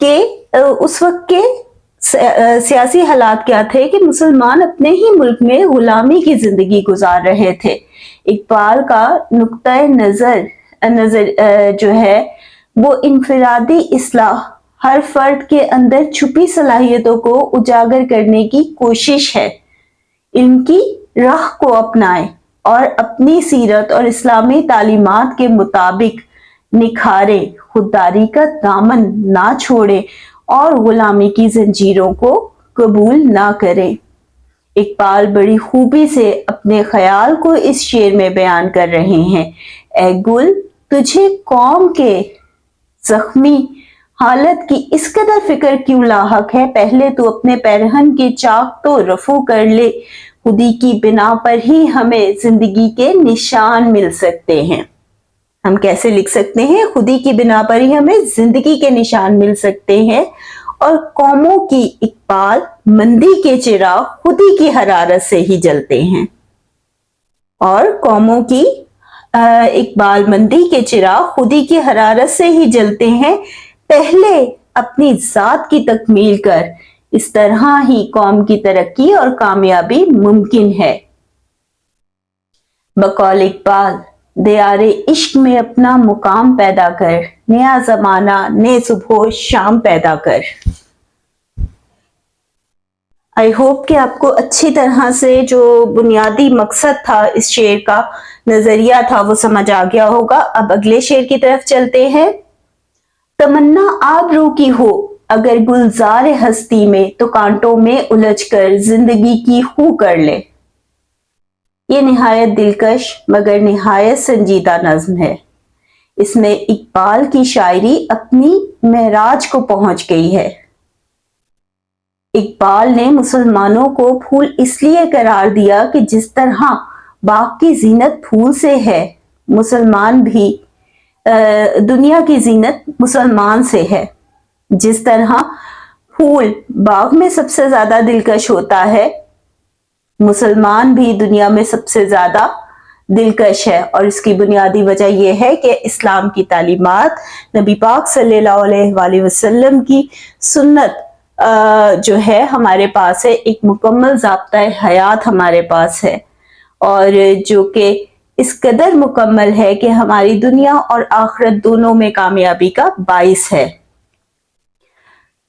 کہ اس وقت کے سیاسی حالات کیا تھے کہ مسلمان اپنے ہی ملک میں غلامی کی زندگی گزار رہے تھے۔ اقبال کا نقطۂ نظر جو ہے وہ انفرادی اصلاح، ہر فرد کے اندر چھپی صلاحیتوں کو اجاگر کرنے کی کوشش ہے۔ علم کی راہ کو اپنائیں اور اپنی سیرت اور اسلامی تعلیمات کے مطابق نکھارے، خودداری کا دامن نہ چھوڑے اور غلامی کی زنجیروں کو قبول نہ کرے۔ اقبال بڑی خوبی سے اپنے خیال کو اس شعر میں بیان کر رہے ہیں۔ اے گل، تجھے قوم کے زخمی حالت کی اس قدر فکر کیوں لاحق ہے؟ پہلے تو اپنے پیرہن کے چاک تو رفو کر لے، خودی کی بنا پر ہی ہمیں زندگی کے نشان مل سکتے ہیں۔ ہم کیسے لکھ سکتے ہیں؟ خودی کی بنا پر ہی ہمیں زندگی کے نشان مل سکتے ہیں، اور قوموں کی اقبال مندی کے چراغ خودی کی حرارت سے ہی جلتے ہیں، اور قوموں کی اقبال مندی کے چراغ خودی کی حرارت سے ہی جلتے ہیں۔ پہلے اپنی ذات کی تکمیل کر، اس طرح ہی قوم کی ترقی اور کامیابی ممکن ہے۔ بقول اقبال، دیار عشق میں اپنا مقام پیدا کر، نیا زمانہ نئے صبح و شام پیدا کر۔ آئی ہوپ کہ آپ کو اچھی طرح سے جو بنیادی مقصد تھا اس شعر کا، نظریہ تھا، وہ سمجھ آ گیا ہوگا۔ اب اگلے شعر کی طرف چلتے ہیں۔ تمنا آبرو کی ہو اگر گلزار ہستی میں، تو کانٹوں میں الجھ کر زندگی کی خو کر لے۔ یہ نہایت دلکش مگر نہایت سنجیدہ نظم ہے۔ اس میں اقبال کی شاعری اپنی معراج کو پہنچ گئی ہے۔ اقبال نے مسلمانوں کو پھول اس لیے قرار دیا کہ جس طرح باغ کی زینت پھول سے ہے، مسلمان بھی دنیا کی زینت مسلمان سے ہے۔ جس طرح پھول باغ میں سب سے زیادہ دلکش ہوتا ہے، مسلمان بھی دنیا میں سب سے زیادہ دلکش ہے، اور اس کی بنیادی وجہ یہ ہے کہ اسلام کی تعلیمات، نبی پاک صلی اللہ علیہ وآلہ وسلم کی سنت جو ہے ہمارے پاس ہے، ایک مکمل ضابطۂ حیات ہمارے پاس ہے، اور جو کہ اس قدر مکمل ہے کہ ہماری دنیا اور آخرت دونوں میں کامیابی کا باعث ہے۔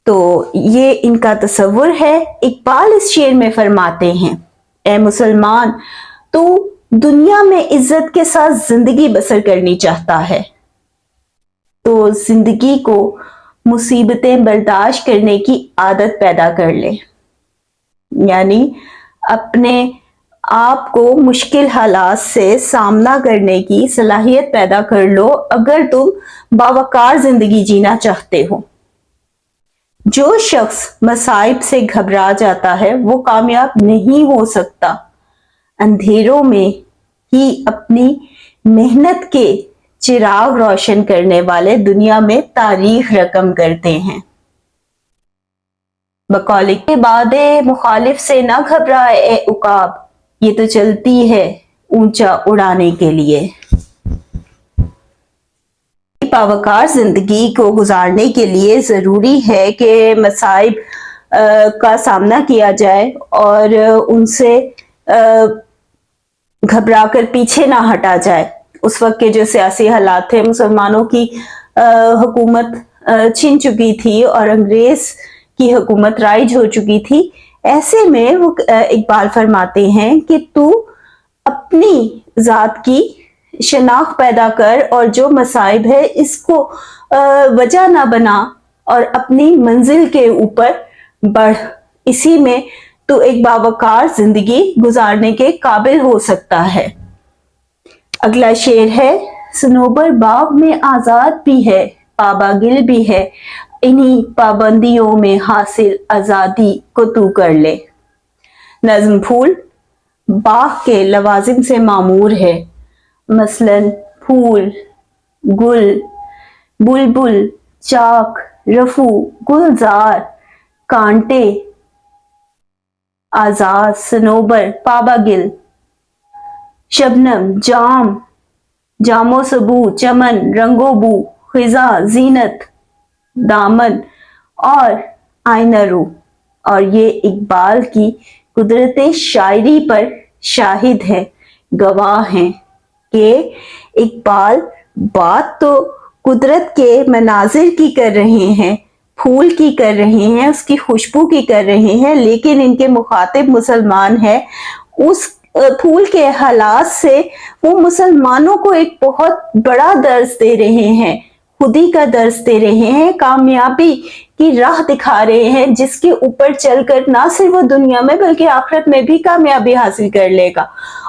تو یہ ان کا تصور ہے۔ اقبال اس شعر میں فرماتے ہیں، اے مسلمان، تو دنیا میں عزت کے ساتھ زندگی بسر کرنی چاہتا ہے تو زندگی کو مصیبتیں برداشت کرنے کی عادت پیدا کر لے، یعنی اپنے آپ کو مشکل حالات سے سامنا کرنے کی صلاحیت پیدا کر لو اگر تم باوقار زندگی جینا چاہتے ہو۔ جو شخص مصائب سے گھبرا جاتا ہے وہ کامیاب نہیں ہو سکتا۔ اندھیروں میں ہی اپنی محنت کے چراغ روشن کرنے والے دنیا میں تاریخ رقم کرتے ہیں۔ بقول کے بعد مخالف سے نہ گھبرائے اے عقاب، یہ تو چلتی ہے اونچا اڑانے کے لیے۔ باوقار زندگی کو گزارنے کے لیے ضروری ہے کہ مصائب کا سامنا کیا جائے اور ان سے گھبرا کر پیچھے نہ ہٹا جائے۔ اس وقت کے جو سیاسی حالات تھے، مسلمانوں کی حکومت چھن چکی تھی اور انگریز کی حکومت رائج ہو چکی تھی، ایسے میں وہ اقبال فرماتے ہیں کہ تو اپنی ذات کی شناخت پیدا کر اور جو مصائب ہے اس کو وجہ نہ بنا اور اپنی منزل کے اوپر بڑھ، اسی میں تو ایک باوقار زندگی گزارنے کے قابل ہو سکتا ہے۔ اگلا شعر ہے، صنوبر باغ میں آزاد بھی ہے، پابا گل بھی ہے، انہی پابندیوں میں حاصل آزادی کو تو کر لے۔ نظم پھول باغ کے لوازم سے معمور ہے، مثلاً پھول، گل، بلبل، چاک، رفو، گلزار، کانٹے، آزاد، صنوبر، پابا گل، شبنم، جام، جام و سبو، چمن، رنگ و بو، خزاں، زینت، دامن اور آئینہ رو، اور یہ اقبال کی قدرت شاعری پر شاہد ہے، گواہ ہیں کہ اقبال بات تو قدرت کے مناظر کی کر رہے ہیں، پھول کی کر رہے ہیں، اس کی خوشبو کی کر رہے ہیں، لیکن ان کے مخاطب مسلمان ہے۔ اس پھول کے حالات سے وہ مسلمانوں کو ایک بہت بڑا درس دے رہے ہیں، خودی کا درس دے رہے ہیں، کامیابی کی راہ دکھا رہے ہیں، جس کے اوپر چل کر نہ صرف وہ دنیا میں بلکہ آخرت میں بھی کامیابی حاصل کر لے گا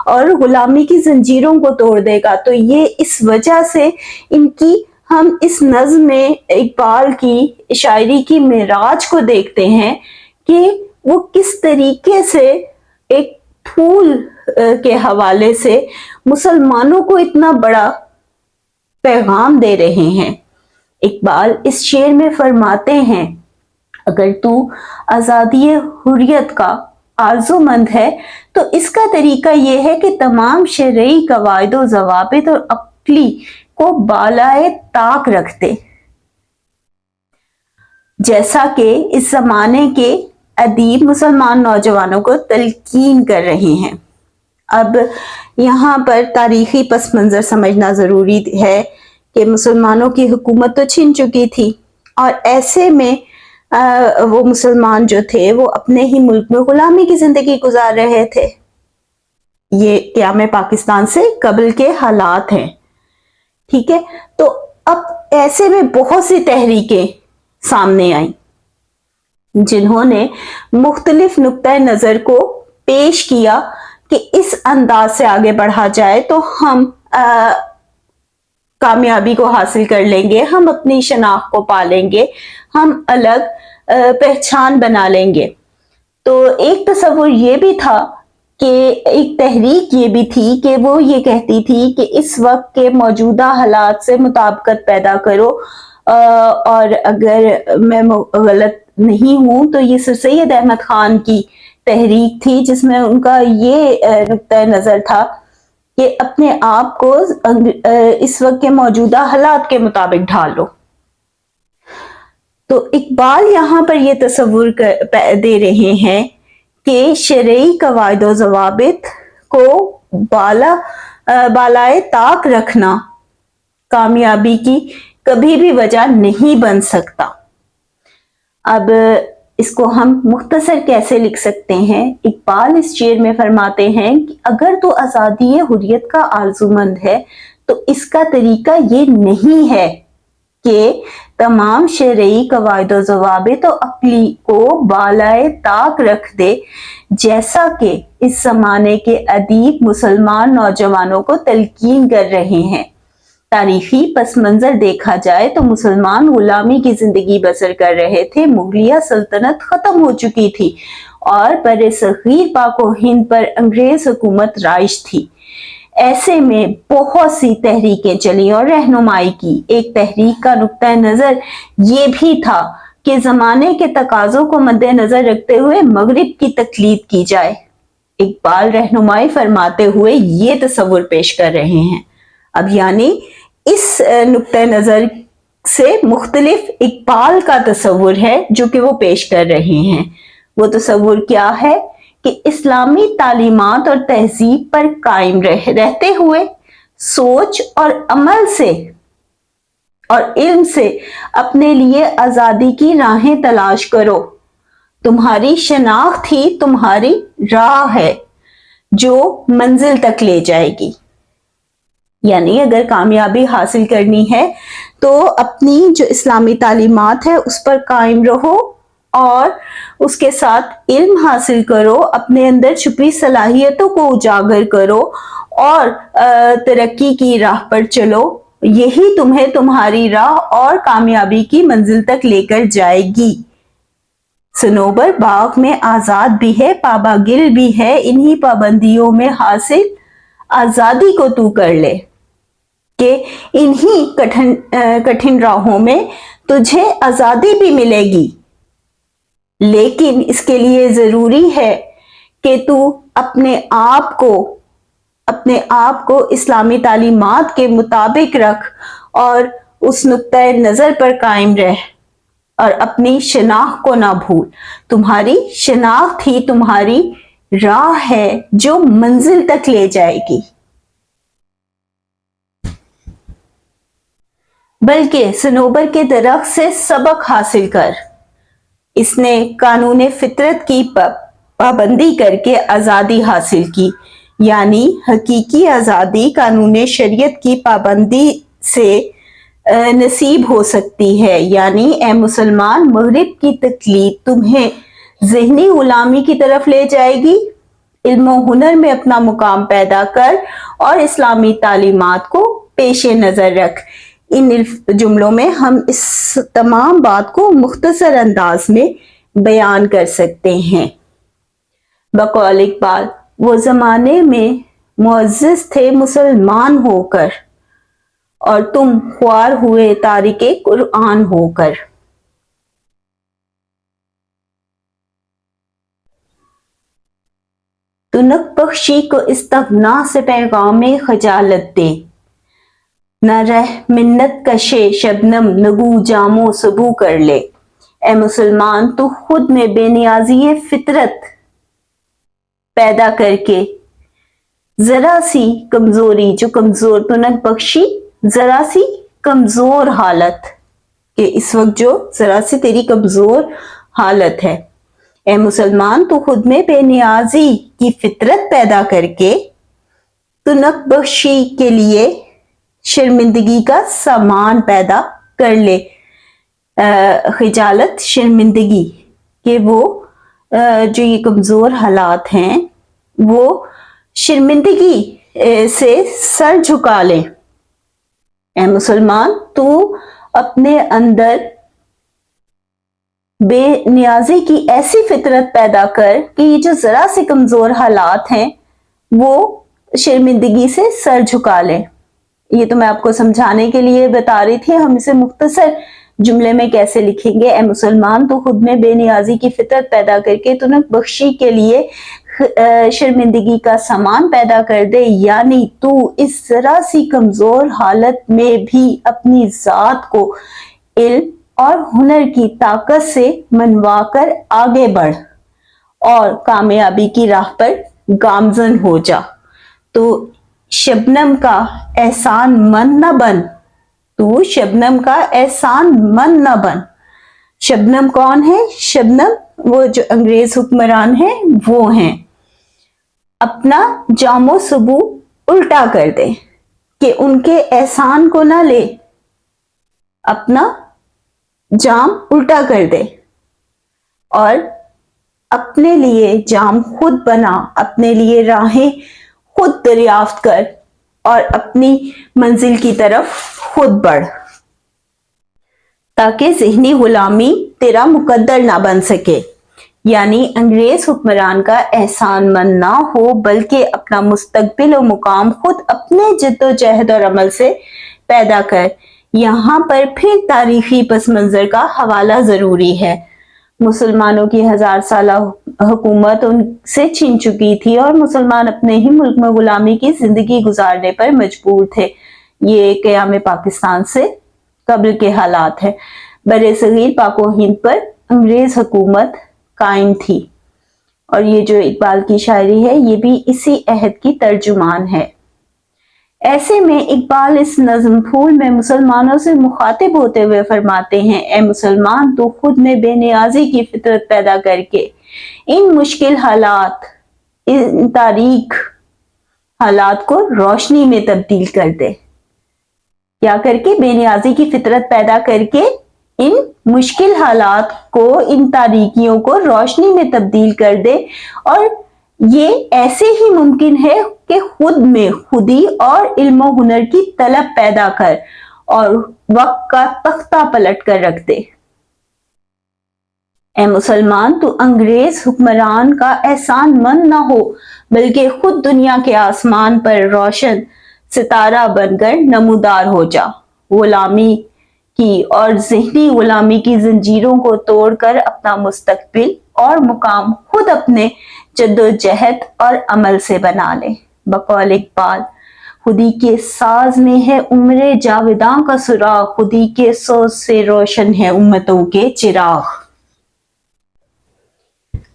اور غلامی کی زنجیروں کو توڑ دے گا۔ تو یہ اس وجہ سے ان کی ہم اس نظم میں اقبال کی شاعری کی معراج کو دیکھتے ہیں کہ وہ کس طریقے سے ایک پھول کے حوالے سے مسلمانوں کو اتنا بڑا پیغام دے رہے ہیں۔ اقبال اس شعر میں فرماتے ہیں، اگر تو آزادی حریت کا آرزو مند ہے تو اس کا طریقہ یہ ہے کہ تمام شرعی قواعد و ضوابط اور عقلی کو بالائے طاق رکھ دے، جیسا کہ اس زمانے کے ادیب مسلمان نوجوانوں کو تلقین کر رہے ہیں۔ اب یہاں پر تاریخی پس منظر سمجھنا ضروری ہے کہ مسلمانوں کی حکومت تو چھن چکی تھی، اور ایسے میں وہ مسلمان جو تھے وہ اپنے ہی ملک میں غلامی کی زندگی گزار رہے تھے۔ یہ قیام پاکستان سے قبل کے حالات ہیں، ٹھیک ہے۔ تو اب ایسے میں بہت سی تحریکیں سامنے آئیں جنہوں نے مختلف نقطۂ نظر کو پیش کیا کہ اس انداز سے آگے بڑھا جائے تو ہم کامیابی کو حاصل کر لیں گے، ہم اپنی شناخت کو پالیں گے، ہم الگ پہچان بنا لیں گے۔ تو ایک تصور یہ بھی تھا کہ ایک تحریک یہ بھی تھی کہ وہ یہ کہتی تھی کہ اس وقت کے موجودہ حالات سے مطابقت پیدا کرو، اور اگر میں غلط نہیں ہوں تو یہ سر سید احمد خان کی تحریک تھی، جس میں ان کا یہ نقطۂ نظر تھا کہ اپنے آپ کو اس وقت کے موجودہ حالات کے مطابق ڈھالو۔ تو اقبال یہاں پر یہ تصور دے رہے ہیں کہ شرعی قواعد و ضوابط کو بالائے طاق رکھنا کامیابی کی کبھی بھی وجہ نہیں بن سکتا۔ اب اس کو ہم مختصر کیسے لکھ سکتے ہیں؟ اقبال اس شعر میں فرماتے ہیں کہ اگر تو آزادی حریت کا آرزومند ہے تو اس کا طریقہ یہ نہیں ہے کہ تمام شرعی قواعد و ضوابط و عقلی کو بالائے طاق رکھ دے، جیسا کہ اس زمانے کے ادیب مسلمان نوجوانوں کو تلقین کر رہے ہیں۔ تاریخی پس منظر دیکھا جائے تو مسلمان غلامی کی زندگی بسر کر رہے تھے، مغلیہ سلطنت ختم ہو چکی تھی اور برصغیر پاک و ہند پر انگریز حکومت رائج تھی۔ ایسے میں بہت سی تحریکیں چلی اور رہنمائی کی۔ ایک تحریک کا نقطۂ نظر یہ بھی تھا کہ زمانے کے تقاضوں کو مد نظر رکھتے ہوئے مغرب کی تقلید کی جائے۔ اقبال رہنمائی فرماتے ہوئے یہ تصور پیش کر رہے ہیں۔ اب یعنی اس نقطۂ نظر سے مختلف اقبال کا تصور ہے جو کہ وہ پیش کر رہے ہیں۔ وہ تصور کیا ہے کہ اسلامی تعلیمات اور تہذیب پر قائم رہتے ہوئے سوچ اور عمل سے اور علم سے اپنے لیے آزادی کی راہیں تلاش کرو۔ تمہاری شناخت ہی تمہاری راہ ہے جو منزل تک لے جائے گی۔ یعنی اگر کامیابی حاصل کرنی ہے تو اپنی جو اسلامی تعلیمات ہے اس پر قائم رہو اور اس کے ساتھ علم حاصل کرو، اپنے اندر چھپی صلاحیتوں کو اجاگر کرو اور ترقی کی راہ پر چلو۔ یہی تمہیں تمہاری راہ اور کامیابی کی منزل تک لے کر جائے گی۔ صنوبر باغ میں آزاد بھی ہے، پابا گل بھی ہے، انہی پابندیوں میں حاصل آزادی کو تو کر لے کہ انہی کٹھن راہوں میں تجھے آزادی بھی ملے گی، لیکن اس کے لیے ضروری ہے کہ تو اپنے آپ کو اسلامی تعلیمات کے مطابق رکھ اور اس نقطۂ نظر پر قائم رہ اور اپنی شناخت کو نہ بھول. تمہاری شناخت ہی تمہاری راہ ہے جو منزل تک لے جائے گی. بلکہ صنوبر کے درخت سے سبق حاصل کر. اس نے قانون فطرت کی پابندی کر کے آزادی حاصل کی. یعنی حقیقی آزادی قانون شریعت کی پابندی سے نصیب ہو سکتی ہے. یعنی اے مسلمان، مغرب کی تقلید تمہیں ذہنی غلامی کی طرف لے جائے گی. علم و ہنر میں اپنا مقام پیدا کر اور اسلامی تعلیمات کو پیش نظر رکھ. ان جملوں میں ہم اس تمام بات کو مختصر انداز میں بیان کر سکتے ہیں. بقول اقبال، وہ زمانے میں معزز تھے مسلمان ہو کر، اور تم خوار ہوئے تارک قرآن ہو کر. تو نک بخشی کو استغنا سے پیغام خجالت دے. نہ رہ منت کشے شبنم، نگو جامو سبو کر لے. اے مسلمان، تو خود میں بے نیازی فطرت پیدا کر کے ذرا سی کمزوری، جو کمزور تو نک بخشی ذرا سی کمزور حالت، کہ اس وقت جو ذرا سی تیری کمزور حالت ہے. اے مسلمان، تو خود میں بے نیازی کی فطرت پیدا کر کے تو نک بخشی کے لیے شرمندگی کا سامان پیدا کر لے. خجالت، شرمندگی، کہ وہ جو یہ کمزور حالات ہیں وہ شرمندگی سے سر جھکا لے. اے مسلمان، تو اپنے اندر بے نیازی کی ایسی فطرت پیدا کر کہ یہ جو ذرا سے کمزور حالات ہیں وہ شرمندگی سے سر جھکا لے. یہ تو میں آپ کو سمجھانے کے لیے بتا رہی تھی، ہم اسے مختصر جملے میں کیسے لکھیں گے. اے مسلمان، تو خود میں بے نیازی کی فطرت پیدا کر کے تو نک بخشی کے لیے شرمندگی کا سامان پیدا کر دے. یعنی تو اس ذرا سی کمزور حالت میں بھی اپنی ذات کو علم اور ہنر کی طاقت سے منوا کر آگے بڑھ اور کامیابی کی راہ پر گامزن ہو جا. تو شبنم کا احسان مند نہ بن. تو شبنم کا احسان مند نہ بن. شبنم کون ہے؟ شبنم وہ جو انگریز حکمران ہیں وہ ہیں. اپنا جام و سبو الٹا کر دے، کہ ان کے احسان کو نہ لے، اپنا جام الٹا کر دے اور اپنے لیے جام خود بنا، اپنے لیے راہیں خود دریافت کر اور اپنی منزل کی طرف خود بڑھ، تاکہ ذہنی غلامی تیرا مقدر نہ بن سکے. یعنی انگریز حکمران کا احسان مند نہ ہو، بلکہ اپنا مستقبل و مقام خود اپنے جد و جہد اور عمل سے پیدا کر. یہاں پر پھر تاریخی پس منظر کا حوالہ ضروری ہے. مسلمانوں کی 1000 سالہ حکومت ان سے چھن چکی تھی اور مسلمان اپنے ہی ملک میں غلامی کی زندگی گزارنے پر مجبور تھے. یہ قیام پاکستان سے قبل کے حالات ہیں. برصغیر پاک و ہند پر انگریز حکومت قائم تھی، اور یہ جو اقبال کی شاعری ہے یہ بھی اسی عہد کی ترجمان ہے. ایسے میں اقبال اس نظم پھول میں مسلمانوں سے مخاطب ہوتے ہوئے فرماتے ہیں، اے مسلمان، تو خود میں بے نیازی کی فطرت پیدا کر کے ان مشکل حالات، ان تاریک حالات کو روشنی میں تبدیل کر دے. کیا کر کے؟ بے نیازی کی فطرت پیدا کر کے ان مشکل حالات کو، ان تاریکیوں کو روشنی میں تبدیل کر دے. اور یہ ایسے ہی ممکن ہے کہ خود میں خودی اور علم و ہنر کی طلب پیدا کر اور وقت کا تختہ پلٹ کر رکھ دے. اے مسلمان، تو انگریز حکمران کا احسان مند نہ ہو، بلکہ خود دنیا کے آسمان پر روشن ستارہ بن کر نمودار ہو جا. غلامی کی اور ذہنی غلامی کی زنجیروں کو توڑ کر اپنا مستقبل اور مقام خود اپنے جد و جہد اور عمل سے بنا لے. بقول اقبال، خودی کے ساز میں ہے عمر جاویداں کا سراغ، خودی کے سوز سے روشن ہے امتوں کے چراغ۔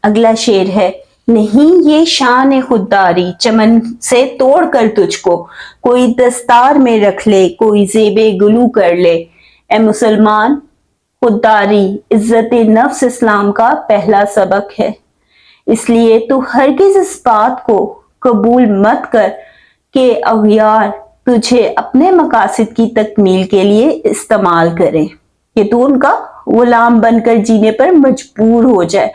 اگلا شعر ہے، نہیں یہ شان خودداری چمن سے توڑ کر تجھ کو، کوئی دستار میں رکھ لے کوئی زیب گلو کر لے۔ اے مسلمان، خودداری عزت نفس اسلام کا پہلا سبق ہے، اس لیے تو ہرگز اس بات کو قبول مت کر کہ اغیار تجھے اپنے مقاصد کی تکمیل کے لیے استعمال کریں، کہ تو ان کا غلام بن کر جینے پر مجبور ہو جائے۔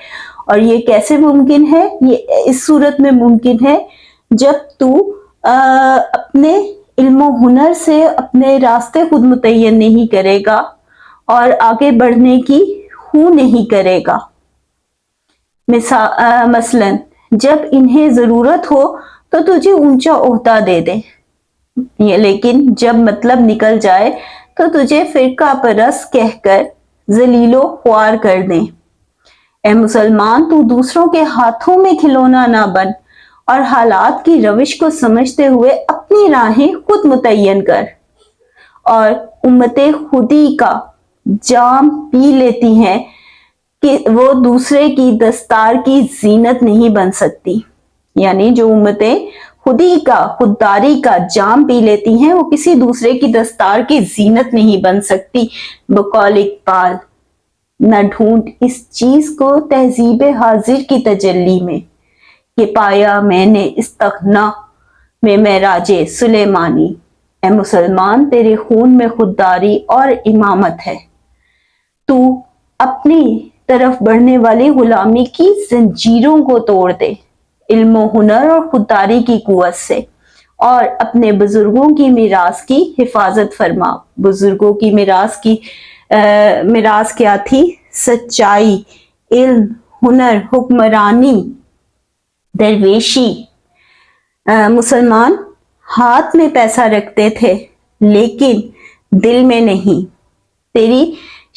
اور یہ کیسے ممکن ہے؟ یہ اس صورت میں ممکن ہے جب تو اپنے علم و ہنر سے اپنے راستے خود متعین نہیں کرے گا اور آگے بڑھنے کی خواہ نہیں کرے گا۔ مثلا جب انہیں ضرورت ہو تو تجھے اونچا عہدہ دے دیں، لیکن جب مطلب نکل جائے تو تجھے فرقہ پرست کہہ کر ذلیل و خوار کر دیں۔ اے مسلمان، تو دوسروں کے ہاتھوں میں کھلونا نہ بن اور حالات کی روش کو سمجھتے ہوئے اپنی راہیں خود متعین کر۔ اور امتیں خودی کا جام پی لیتی ہیں کہ وہ دوسرے کی دستار کی زینت نہیں بن سکتی، یعنی جو امتیں خودداری کا جام پی لیتی ہیں وہ کسی دوسرے کی دستار کی زینت نہیں بن سکتی۔ بقول اقبال، نہ ڈھونڈ اس چیز کو تہذیب حاضر کی تجلی میں، کہ پایا میں نے استغنا میں معراج سلیمانی۔ اے مسلمان، تیرے خون میں خودداری اور امامت ہے، تو اپنی طرف بڑھنے والی غلامی کی زنجیروں کو توڑ دے علم و ہنر اور خودداری کی قوت سے، اور اپنے بزرگوں کی میراث کی حفاظت فرما۔ بزرگوں کی میراث کیا تھی؟ سچائی، علم، ہنر، حکمرانی، درویشی۔ مسلمان ہاتھ میں پیسہ رکھتے تھے لیکن دل میں نہیں۔ تیری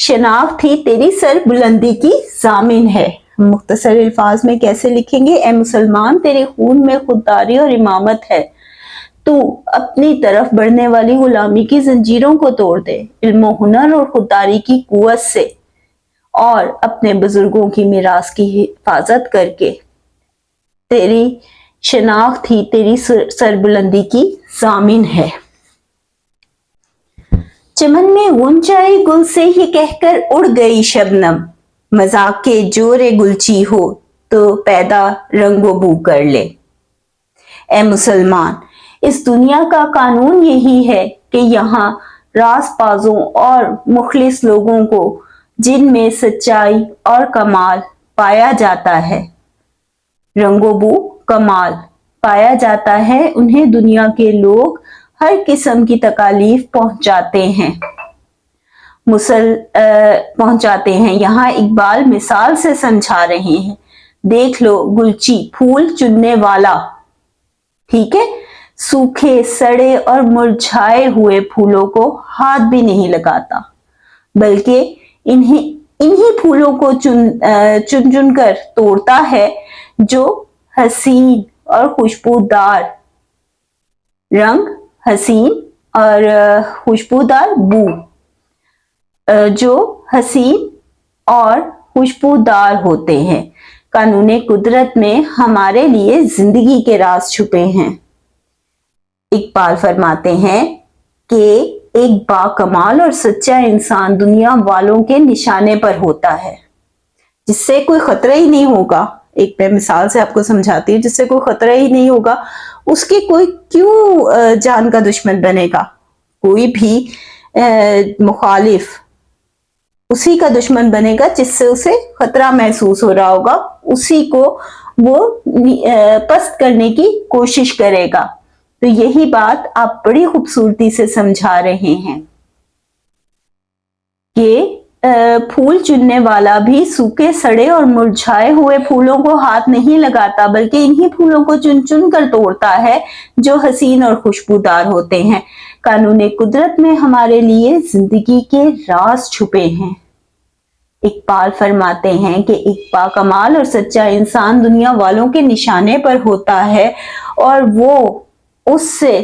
شناخت تھی تیری سر بلندی کی ضامن ہے۔ مختصر الفاظ میں کیسے لکھیں گے؟ اے مسلمان، تیرے خون میں خودداری اور امامت ہے، تو اپنی طرف بڑھنے والی غلامی کی زنجیروں کو توڑ دے علم و ہنر اور خودداری کی قوت سے، اور اپنے بزرگوں کی میراث کی حفاظت کر کے۔ تیری شناخت ہی تیری سربلندی کی ضامن ہے۔ چمن میں غنچۂ گل سے یہ کہہ کر اڑ گئی شبنم، مذاق کے جور گلچی ہو تو پیدا رنگ و بو کر لے۔ اے مسلمان، اس دنیا کا قانون یہی ہے کہ یہاں راز بازوں اور مخلص لوگوں کو جن میں سچائی اور کمال پایا جاتا ہے، رنگ و بو کمال پایا جاتا ہے، انہیں دنیا کے لوگ ہر قسم کی تکالیف پہنچاتے ہیں۔ یہاں اقبال مثال سے سمجھا رہے ہیں، دیکھ لو گلچی، پھول چننے والا، ٹھیک ہے، سوکھے سڑے اور مرجھائے ہوئے پھولوں کو ہاتھ بھی نہیں لگاتا، بلکہ انہی پھولوں کو چن کر توڑتا ہے جو حسین اور خوشبودار رنگ، حسین اور خوشبودار بو، جو حسین اور خوشبودار ہوتے ہیں۔ قانون قدرت میں ہمارے لیے زندگی کے راز چھپے ہیں۔ اقبال فرماتے ہیں کہ ایک باکمال اور سچا انسان دنیا والوں کے نشانے پر ہوتا ہے، جس سے کوئی خطرہ ہی نہیں ہوگا۔ ایک میں مثال سے آپ کو سمجھاتی ہوں، جس سے کوئی خطرہ ہی نہیں ہوگا، اس کی کوئی کیوں جان کا دشمن بنے گا؟ کوئی بھی مخالف اسی کا دشمن بنے گا جس سے اسے خطرہ محسوس ہو رہا ہوگا، اسی کو وہ پست کرنے کی کوشش کرے گا۔ تو یہی بات آپ بڑی خوبصورتی سے سمجھا رہے ہیں کہ پھول چننے والا بھی سوکھے سڑے اور مرجھائے ہوئے پھولوں کو ہاتھ نہیں لگاتا، بلکہ انہی پھولوں کو چن چن کر توڑتا ہے جو حسین اور خوشبودار ہوتے ہیں۔ قانون قدرت میں ہمارے لیے زندگی کے راز چھپے ہیں۔ اقبال فرماتے ہیں کہ ایک باکمال اور سچا انسان دنیا والوں کے نشانے پر ہوتا ہے، اور وہ اس سے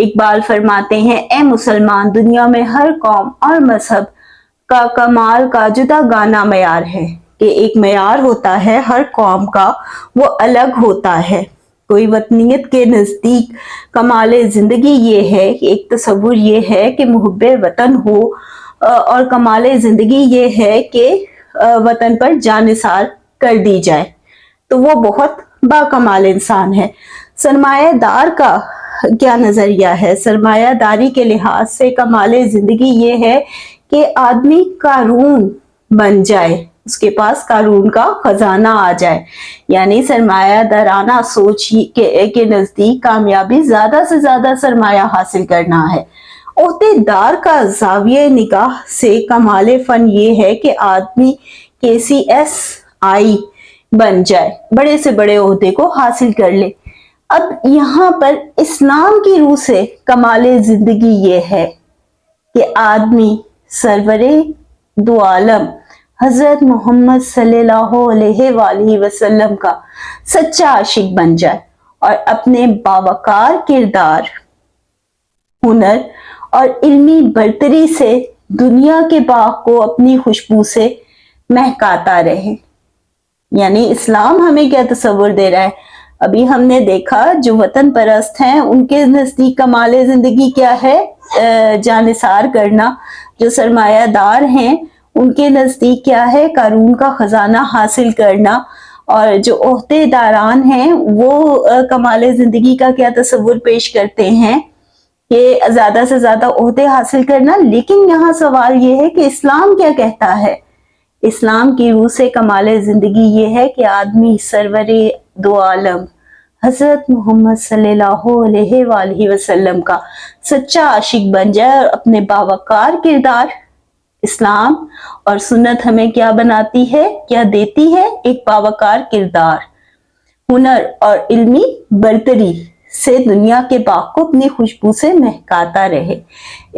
اقبال فرماتے ہیں اے مسلمان دنیا میں ہر قوم اور مذہب کا کمال کا جدا گانا معیار ہے، کہ ایک معیار ہوتا ہے ہر قوم کا، وہ الگ ہوتا ہے۔ کوئی وطنیت کے نزدیک کمال زندگی یہ ہے، ایک تصور یہ ہے کہ محب وطن ہو، اور کمال زندگی یہ ہے کہ وطن پر جان نثار کر دی جائے، تو وہ بہت باکمال انسان ہے۔ سرمایہ دار کا کیا نظریہ ہے؟ سرمایہ داری کے لحاظ سے کمال زندگی یہ ہے کہ آدمی قارون بن جائے، اس کے پاس قارون کا خزانہ آ جائے، یعنی سرمایہ دارانہ سوچ کے نزدیک کامیابی زیادہ سے زیادہ سرمایہ حاصل کرنا ہے۔ عہدے دار کا زاویہ نگاہ سے کمال فن یہ ہے کہ آدمی KCSI بن جائے، بڑے سے بڑے عہدے کو حاصل کر لے۔ اب یہاں پر اسلام کی روح سے کمال زندگی یہ ہے کہ آدمی سرور دو عالم حضرت محمد صلی اللہ علیہ وآلہ وسلم کا سچا عاشق بن جائے، اور اپنے باوقار کردار، ہنر اور علمی برتری سے دنیا کے باغ کو اپنی خوشبو سے مہکاتا رہے۔ یعنی اسلام ہمیں کیا تصور دے رہا ہے؟ ابھی ہم نے دیکھا جو وطن پرست ہیں ان کے نزدیک کمال زندگی کیا ہے؟ جانثار کرنا۔ جو سرمایہ دار ہیں ان کے نزدیک کیا ہے؟ قارون کا خزانہ حاصل کرنا۔ اور جو عہدے داران ہیں وہ کمال زندگی کا کیا تصور پیش کرتے ہیں کہ زیادہ سے زیادہ عہدے حاصل کرنا۔ لیکن یہاں سوال یہ ہے کہ اسلام کیا کہتا ہے؟ اسلام کی روح سے کمال زندگی یہ ہے کہ آدمی سرور دو عالم حضرت محمد صلی اللہ علیہ وآلہ وسلم کا سچا عاشق بن جائے، اور اپنے باوقار کردار، اسلام اور سنت ہمیں کیا بناتی ہے، کیا دیتی ہے؟ ایک باوقار کردار، ہنر اور علمی برتری سے دنیا کے باغ کو اپنی خوشبو سے مہکاتا رہے۔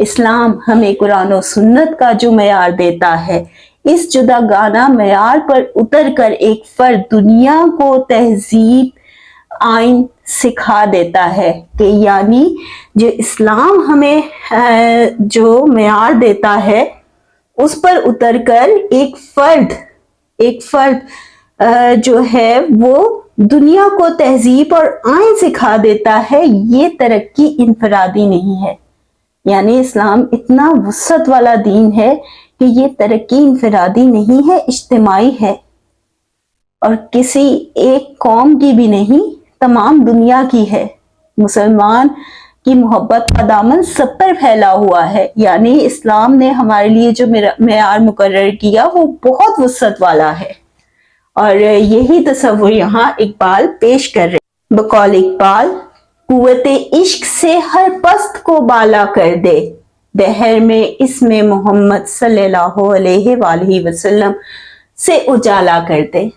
اسلام ہمیں قرآن و سنت کا جو معیار دیتا ہے، اس جدا گانہ معیار پر اتر کر ایک فرد دنیا کو تہذیب آئین سکھا دیتا ہے، کہ یعنی جو اسلام ہمیں جو معیار دیتا ہے اس پر اتر کر ایک فرد جو ہے وہ دنیا کو تہذیب اور آئین سکھا دیتا ہے۔ یہ ترقی انفرادی نہیں ہے، یعنی اسلام اتنا وسعت والا دین ہے کہ یہ ترقی انفرادی نہیں ہے، اجتماعی ہے، اور کسی ایک قوم کی بھی نہیں، تمام دنیا کی ہے۔ مسلمان کی محبت کا دامن سب پر پھیلا ہوا ہے، یعنی اسلام نے ہمارے لیے جو معیار مقرر کیا وہ بہت وسعت والا ہے، اور یہی تصور یہاں اقبال پیش کر رہے۔ بقول اقبال، قوت عشق سے ہر پست کو بالا کر دے، بحر میں اسم محمد صلی اللہ علیہ وآلہ وسلم سے اجالا کر دے۔